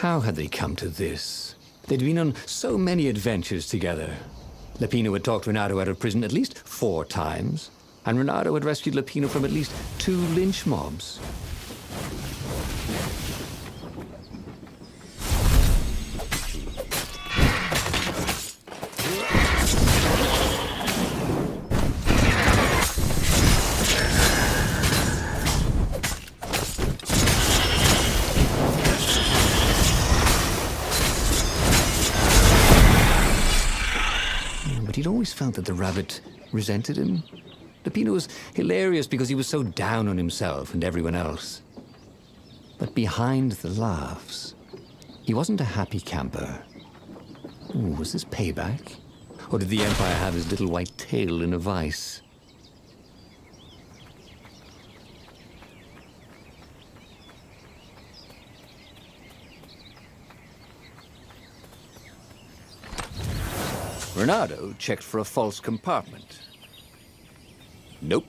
How had they come to this? They'd been on so many adventures together. Lapino had talked Renato out of prison at least 4 times, and Renato had rescued Lapino from at least 2 lynch mobs. But he'd always felt that the rabbit resented him. Lapino was hilarious because he was so down on himself and everyone else. But behind the laughs, he wasn't a happy camper. Ooh, was this payback? Or did the Empire have his little white tail in a vice? Renato checked for a false compartment. Nope.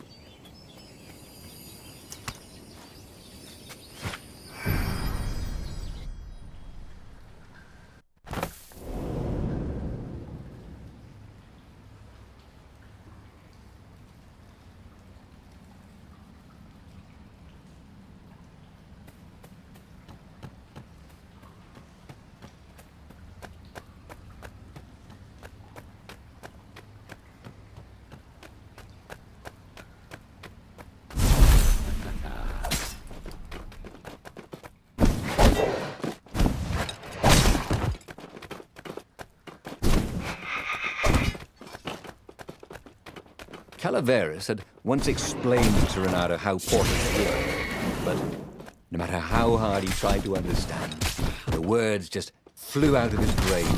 Calaveras had once explained to Renato how portals work, but no matter how hard he tried to understand, the words just flew out of his brain.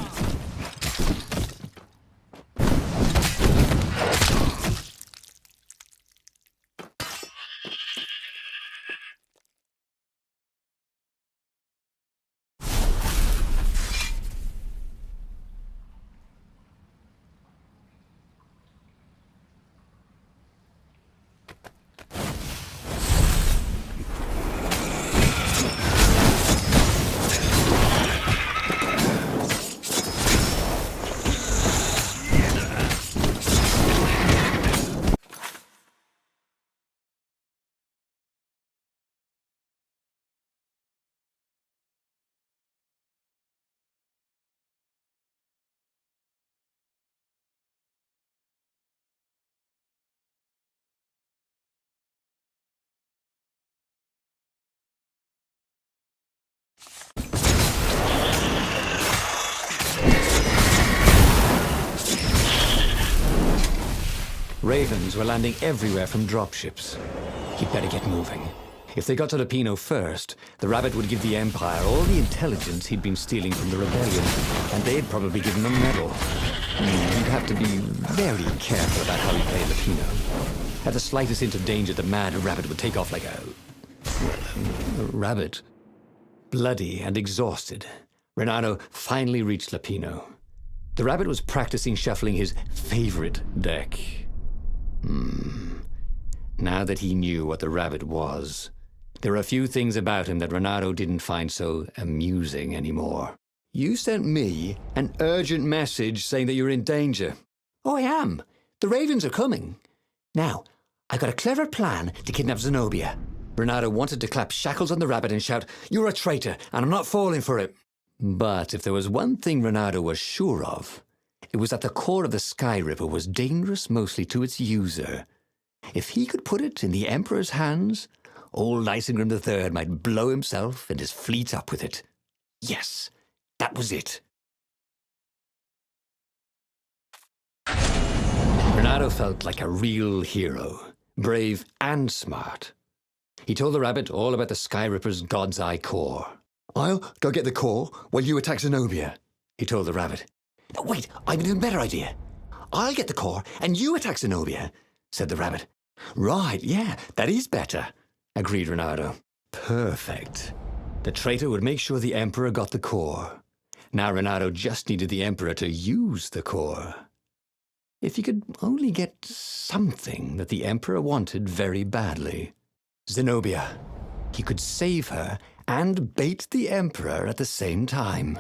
Ravens were landing everywhere from dropships. He'd better get moving. If they got to Lapino first, the rabbit would give the Empire all the intelligence he'd been stealing from the rebellion, and they'd probably give him a medal. He'd have to be very careful about how he played Lapino. At the slightest hint of danger, the mad rabbit would take off like a rabbit. Bloody and exhausted, Renato finally reached Lapino. The rabbit was practicing shuffling his favorite deck. Now that he knew what the rabbit was, there were a few things about him that Renato didn't find so amusing anymore. You sent me an urgent message saying that you're in danger. Oh, I am. The Ravens are coming. Now, I got a clever plan to kidnap Zenobia. Renato wanted to clap shackles on the rabbit and shout, "You're a traitor, and I'm not falling for it." But if there was one thing Renato was sure of, it was that the core of the Sky Ripper was dangerous mostly to its user. If he could put it in the Emperor's hands, old Isengrim III might blow himself and his fleet up with it. Yes, that was it. Renato felt like a real hero, brave and smart. He told the rabbit all about the Sky Ripper's God's Eye core. "I'll go get the core while you attack Zenobia," he told the rabbit. "No, wait, I've an even better idea. I'll get the core and you attack Zenobia," said the rabbit. "Right, yeah, that is better," agreed Renato. Perfect. The traitor would make sure the Emperor got the core. Now Renato just needed the Emperor to use the core. If he could only get something that the Emperor wanted very badly. Zenobia. he could save her and bait the Emperor at the same time.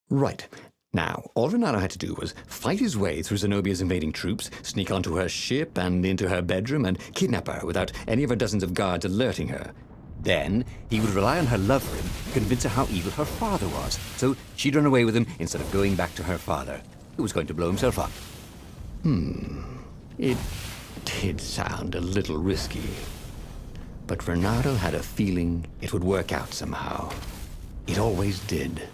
Right. Now, all Renato had to do was fight his way through Zenobia's invading troops, sneak onto her ship and into her bedroom, and kidnap her without any of her dozens of guards alerting her. Then, he would rely on her love for him to convince her how evil her father was, so she'd run away with him instead of going back to her father, who was going to blow himself up. It did sound a little risky. But Renato had a feeling it would work out somehow. It always did.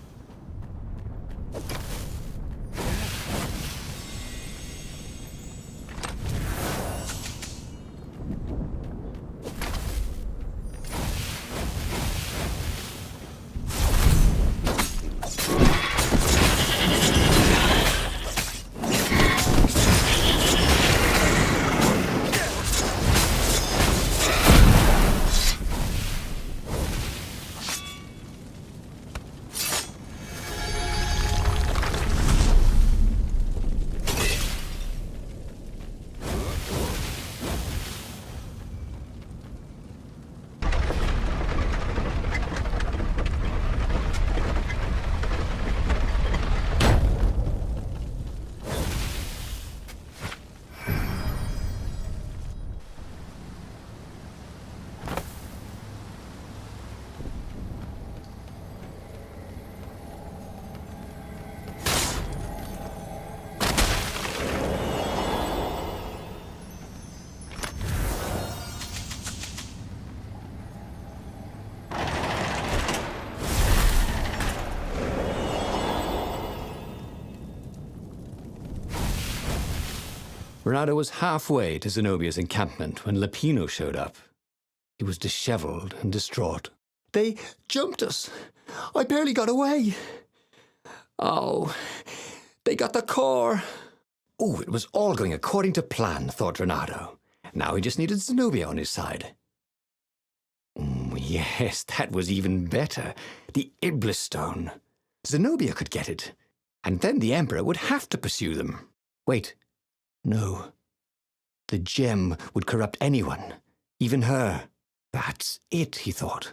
Renato was halfway to Zenobia's encampment when Lupino showed up. He was disheveled and distraught. They jumped us. I barely got away. Oh, they got the core. Oh, it was all going according to plan, thought Renato. Now he just needed Zenobia on his side. Yes, that was even better. The Iblis Stone. Zenobia could get it. And then the Emperor would have to pursue them. Wait. No. The gem would corrupt anyone, even her. That's it, he thought.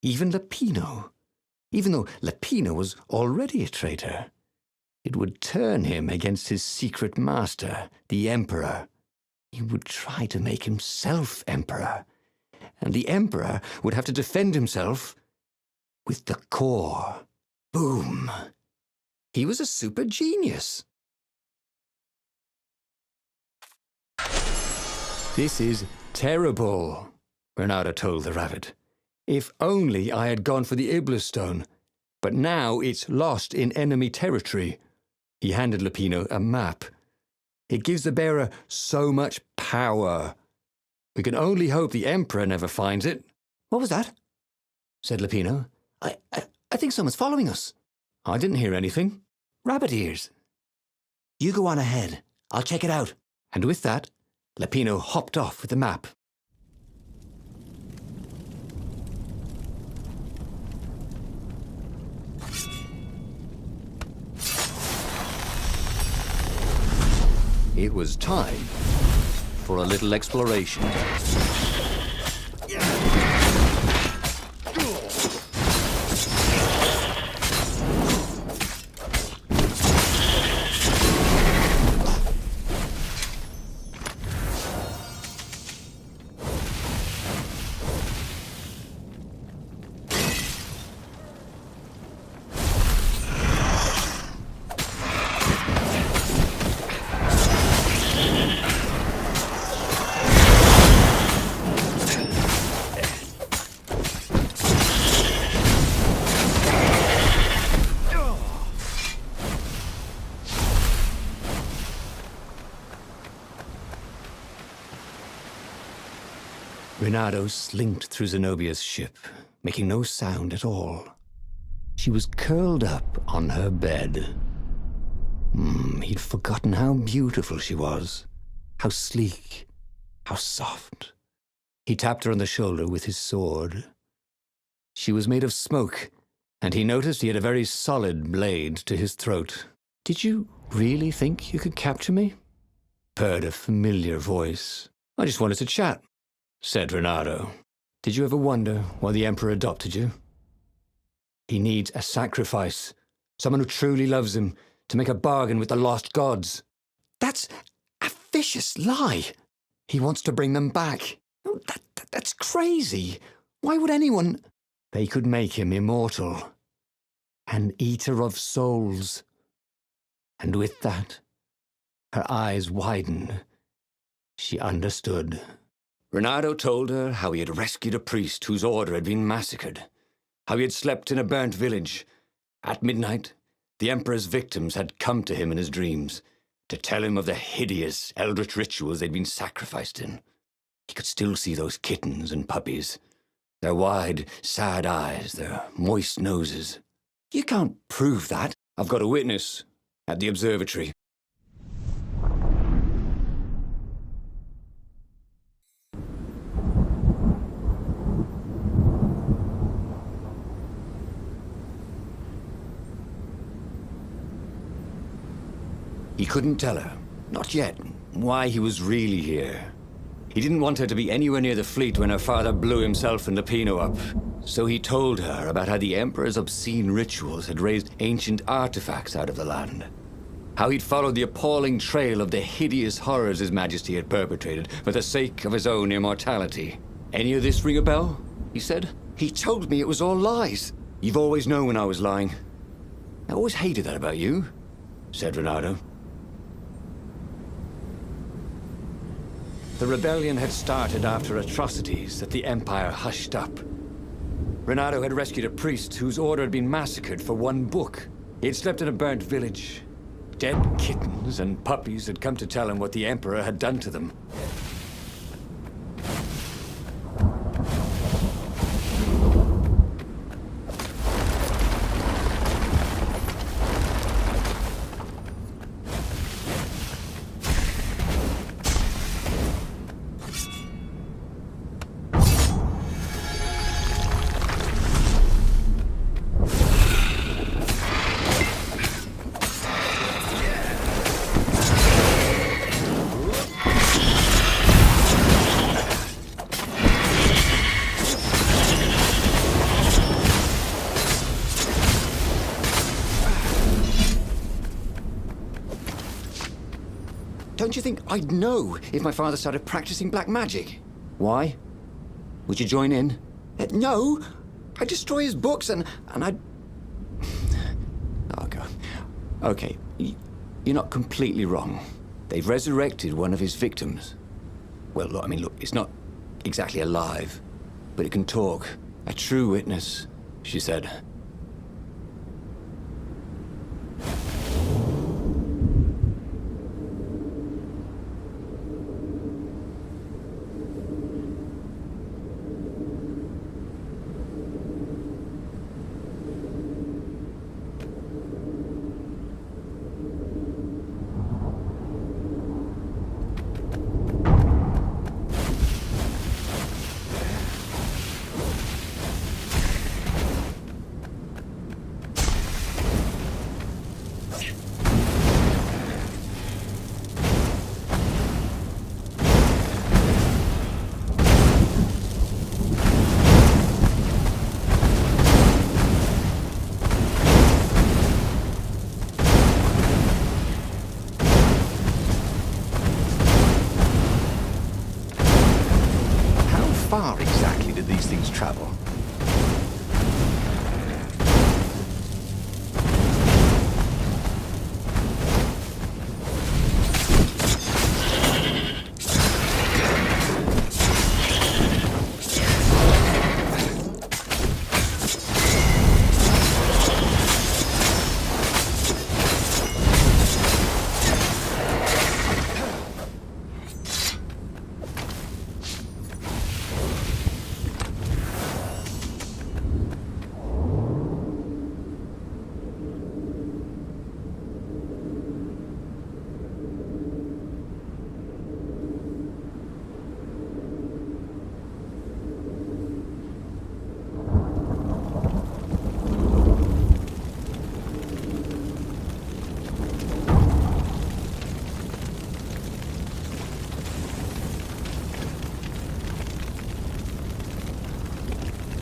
Even Lupino. Even though Lupino was already a traitor. It would turn him against his secret master, the Emperor. He would try to make himself Emperor. And the Emperor would have to defend himself with the core. Boom. He was a super genius. This is terrible, Renato told the rabbit. If only I had gone for the Iblis Stone. But now it's lost in enemy territory. He handed Lupino a map. It gives the bearer so much power. We can only hope the Emperor never finds it. What was that? Said Lupino. I think someone's following us. I didn't hear anything. Rabbit ears. You go on ahead. I'll check it out. And with that, Lupino hopped off with the map. It was time for a little exploration. Renato slinked through Zenobia's ship, making no sound at all. She was curled up on her bed. He'd forgotten how beautiful she was, how sleek, how soft. He tapped her on the shoulder with his sword. She was made of smoke, and he noticed he had a very solid blade to his throat. Did you Really think you could capture me? Purred a familiar voice. I just wanted to chat, said Renato. Did you ever wonder why the Emperor adopted you? He needs a sacrifice, someone who truly loves him, to make a bargain with the lost gods. That's a vicious lie. He wants to bring them back. That's crazy. Why would anyone... They could make him immortal. An eater of souls. And with that, her eyes widened. She understood. Renato told her how he had rescued a priest whose order had been massacred, how he had slept in a burnt village. At midnight, the Emperor's victims had come to him in his dreams to tell him of the hideous eldritch rituals they'd been sacrificed in. He could still see those kittens and puppies, their wide, sad eyes, their moist noses. You can't prove that. I've got a witness at the observatory. He couldn't tell her, not yet, why he was really here. He didn't want her to be anywhere near the fleet when her father blew himself and Lupino up. So he told her about how the Emperor's obscene rituals had raised ancient artifacts out of the land. How he'd followed the appalling trail of the hideous horrors His Majesty had perpetrated for the sake of his own immortality. Any of this ring a bell? He said. He told me it was all lies. You've always known when I was lying. I always hated that about you, said Renato. The rebellion had started after atrocities that the Empire hushed up. Renato had rescued a priest whose order had been massacred for one book. He had slept in a burnt village. Dead kittens and puppies had come to tell him what the Emperor had done to them. Don't you think I'd know if my father started practicing black magic? Why? Would you join in? No! I'd destroy his books and I'd... Oh, God. Okay, you're not completely wrong. They've resurrected one of his victims. Well, look, it's not exactly alive, but it can talk. A true witness, she said. How far exactly did these things travel?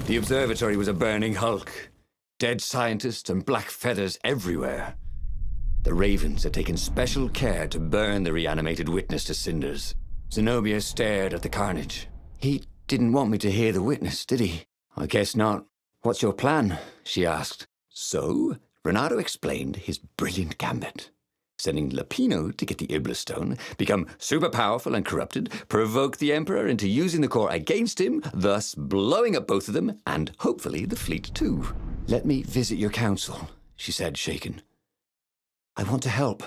The observatory was a burning hulk. Dead scientists and black feathers everywhere. The Ravens had taken special care to burn the reanimated witness to cinders. Zenobia stared at the carnage. He didn't want me to hear the witness, did he? I guess not. What's your plan? She asked. So, Renato explained his brilliant gambit. Sending Lapino to get the Iblis stone, become super powerful and corrupted, provoke the Emperor into using the core against him, thus blowing up both of them, and hopefully the fleet too. Let me visit your council, she said, shaken. I want to help.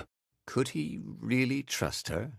Could he really trust her?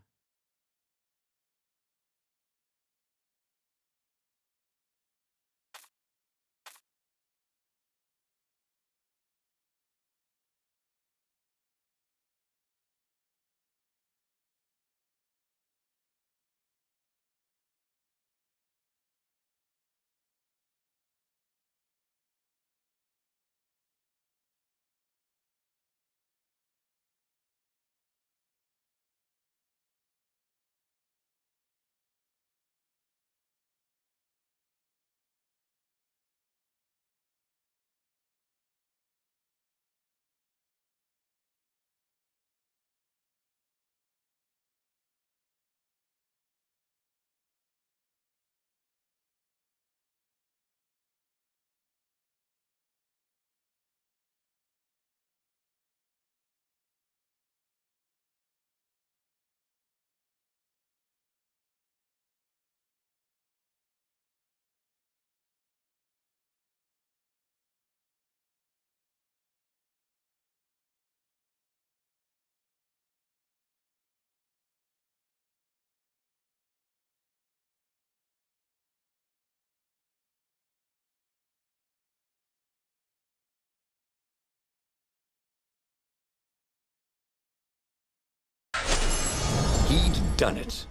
He'd done it.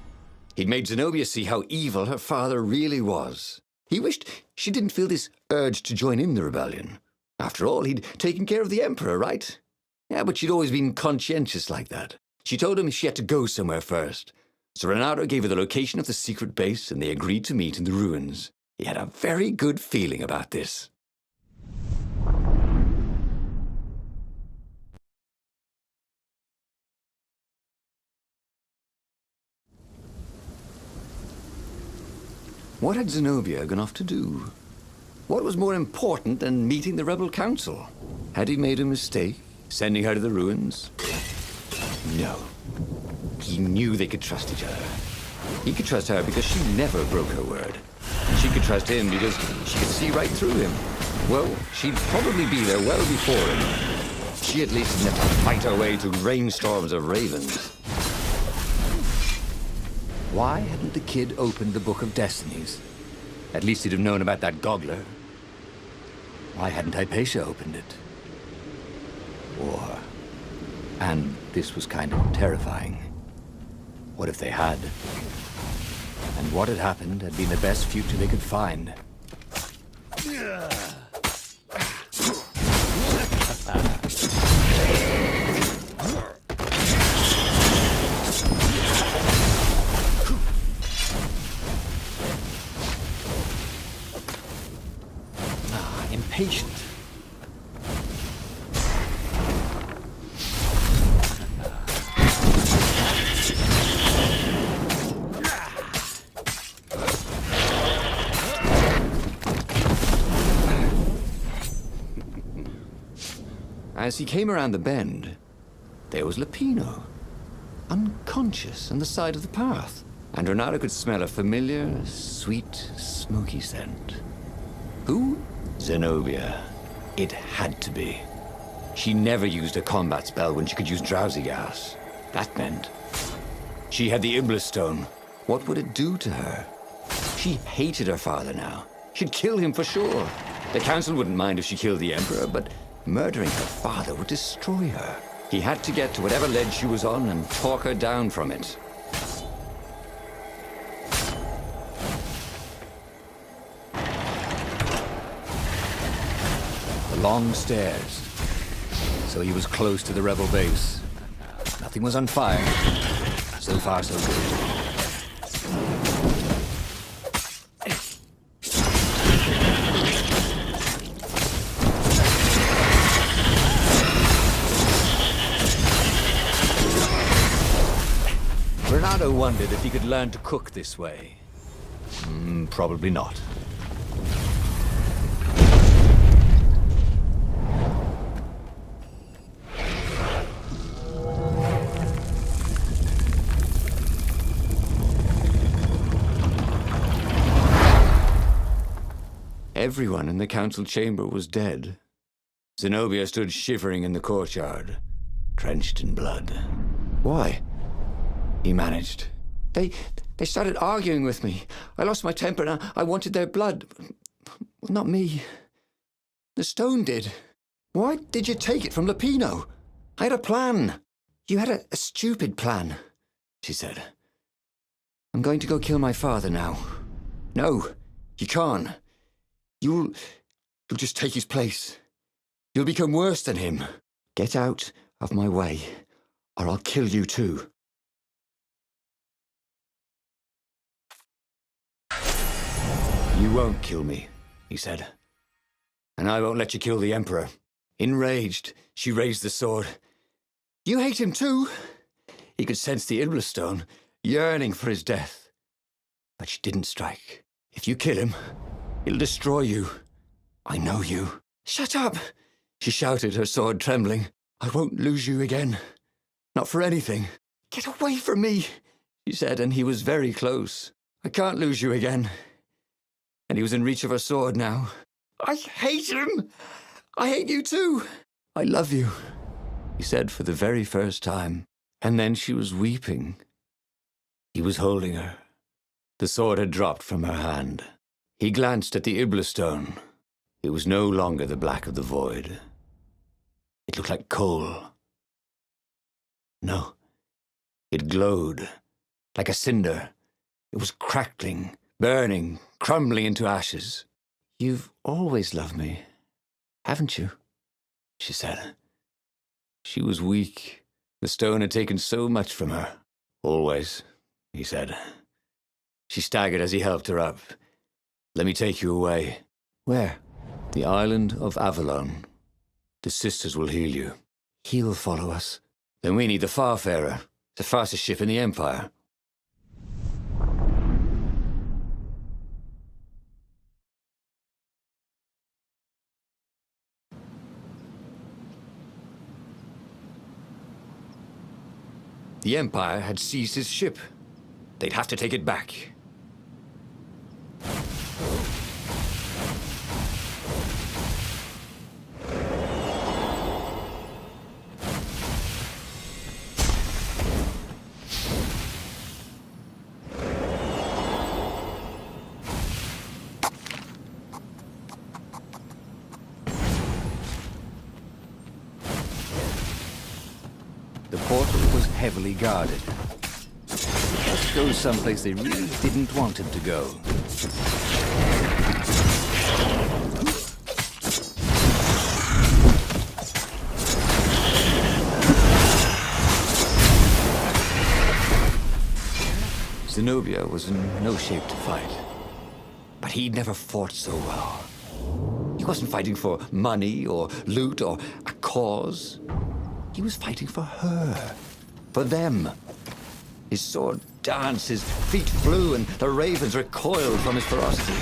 He'd made Zenobia see how evil her father really was. He wished she didn't feel this urge to join in the rebellion. After all, he'd taken care of the Emperor, right? Yeah, but she'd always been conscientious like that. She told him she had to go somewhere first. So Renato gave her the location of the secret base, and they agreed to meet in the ruins. He had a very good feeling about this. What had Zenobia gone off to do? What was more important than meeting the rebel council? Had he made a mistake, sending her to the ruins? No. He knew they could trust each other. He could trust her because she never broke her word. And she could trust him because she could see right through him. Well, she'd probably be there well before him. She at least didn't have to fight her way through rainstorms of ravens. Why hadn't the kid opened the Book of Destinies? At least he'd have known about that goggler. Why hadn't Hypatia opened it? War. And this was kind of terrifying. What if they had? And what had happened had been the best future they could find. Impatient. As he came around the bend, there was Lapino, unconscious on the side of the path, and Renato could smell a familiar, sweet, smoky scent. Who? Zenobia. It had to be. She never used a combat spell when she could use drowsy gas. That meant she had the Iblis stone. What would it do to her? She hated her father now. She'd kill him for sure. The council wouldn't mind if she killed the Emperor, but murdering her father would destroy her. He had to get to whatever ledge she was on and talk her down from it. The long stairs. So he was close to the rebel base. Nothing was on fire. So far, so good. Renato wondered if he could learn to cook this way. Probably not. Everyone in the council chamber was dead. Zenobia stood shivering in the courtyard, drenched in blood. Why? He managed. They started arguing with me. I lost my temper and I wanted their blood. Well, not me. The stone did. Why did you take it from Lupino? I had a plan. You had a stupid plan, she said. I'm going to go kill my father now. No, you can't. You'll just take his place. You'll become worse than him. Get out of my way, or I'll kill you too. You won't kill me, he said. And I won't let you kill the Emperor. Enraged, she raised the sword. You hate him too? He could sense the Iblis stone, yearning for his death. But she didn't strike. If you kill him, he'll destroy you. I know you. Shut up, she shouted, her sword trembling. I won't lose you again. Not for anything. Get away from me, she said, and he was very close. I can't lose you again. And he was in reach of her sword now. I hate him. I hate you too. I love you, he said for the very first time. And then she was weeping. He was holding her. The sword had dropped from her hand. He glanced at the Iblis stone. It was no longer the black of the void. It looked like coal. No, it glowed like a cinder. It was crackling, burning, crumbling into ashes. You've always loved me, haven't you? She said. She was weak. The stone had taken so much from her. Always, he said. She staggered as he helped her up. Let me take you away. Where? The island of Avalon. The sisters will heal you. He'll follow us. Then we need the Farfarer, the fastest ship in the Empire. The Empire had seized his ship. They'd have to take it back. The portal was heavily guarded. Let's go someplace they really didn't want him to go. Zenobia was in no shape to fight. But he'd never fought so well. He wasn't fighting for money or loot or a cause. He was fighting for her, for them. His sword danced, his feet flew, and the ravens recoiled from his ferocity.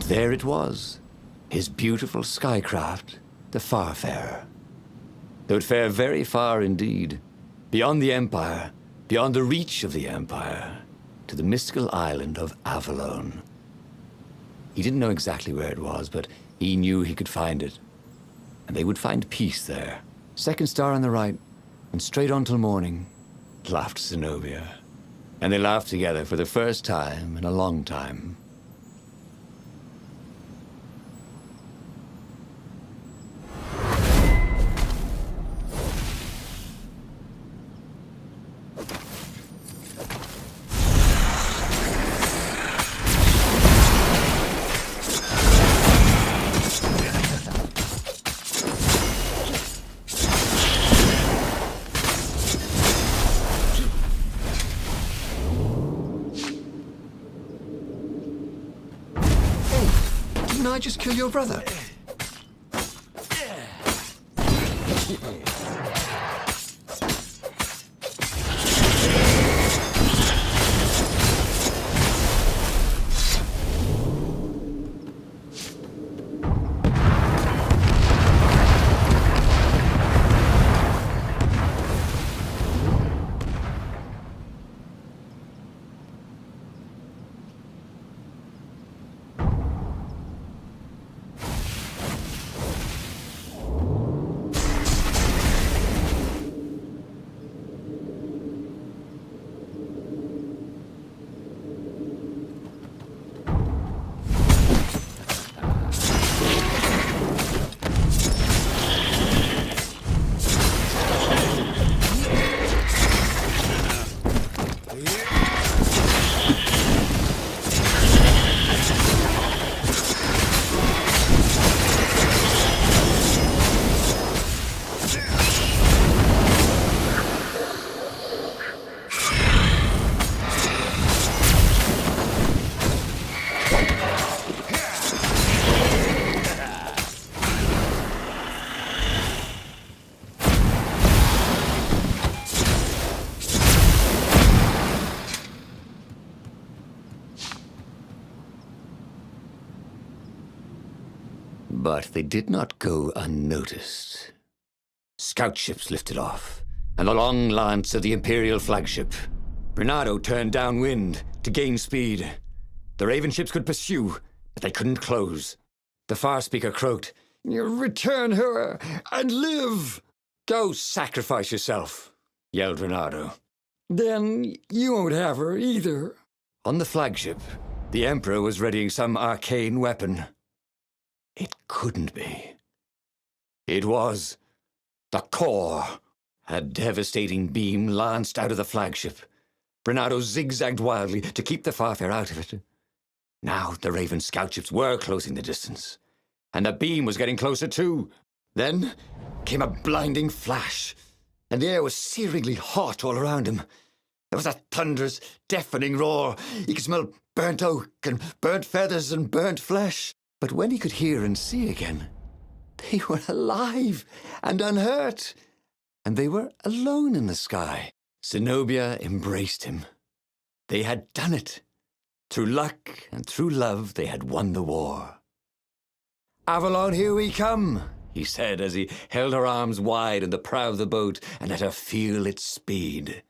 There it was, his beautiful skycraft, the Farfarer. They would fare very far indeed, beyond the Empire, beyond the reach of the Empire, to the mystical island of Avalon. He didn't know exactly where it was, but he knew he could find it. And they would find peace there. Second star on the right, and straight on till morning, laughed Zenobia. And they laughed together for the first time in a long time. Didn't I just kill your brother? But they did not go unnoticed. Scout ships lifted off, and the long lance of the Imperial flagship. Bernardo turned downwind to gain speed. The Raven ships could pursue, but they couldn't close. The Far Speaker croaked, "Return her and live!" "Go sacrifice yourself," yelled Bernardo. "Then you won't have her either." On the flagship, the Emperor was readying some arcane weapon. It couldn't be. It was the core. A devastating beam lanced out of the flagship. Bernardo zigzagged wildly to keep the Farfair out of it. Now the Raven scout ships were closing the distance, and the beam was getting closer too. Then came a blinding flash, and the air was searingly hot all around him. There was a thunderous, deafening roar. He could smell burnt oak and burnt feathers and burnt flesh. But when he could hear and see again, they were alive and unhurt, and they were alone in the sky. Zenobia embraced him. They had done it. Through luck and through love, they had won the war. "Avalon, here we come," he said as he held her arms wide in the prow of the boat and let her feel its speed.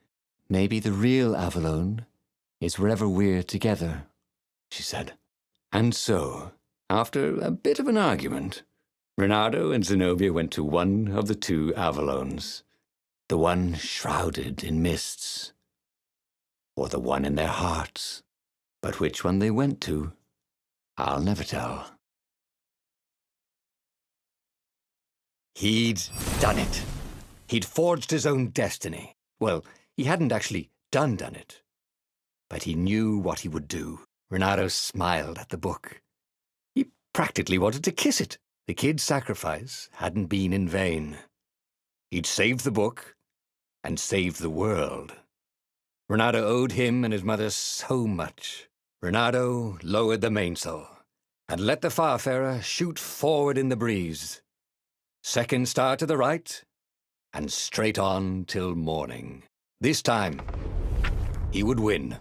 "Maybe the real Avalon is wherever we're together," she said. And so, after a bit of an argument, Bernardo and Zenobia went to one of the two Avalons, the one shrouded in mists, or the one in their hearts. But which one they went to, I'll never tell. He'd done it. He'd forged his own destiny. Well, he hadn't actually done it, but he knew what he would do. Bernardo smiled at the book. He practically wanted to kiss it. The kid's sacrifice hadn't been in vain. He'd saved the book and saved the world. Bernardo owed him and his mother so much. Bernardo lowered the mainsail and let the Farfarer shoot forward in the breeze. Second star to the right, and straight on till morning. This time, he would win.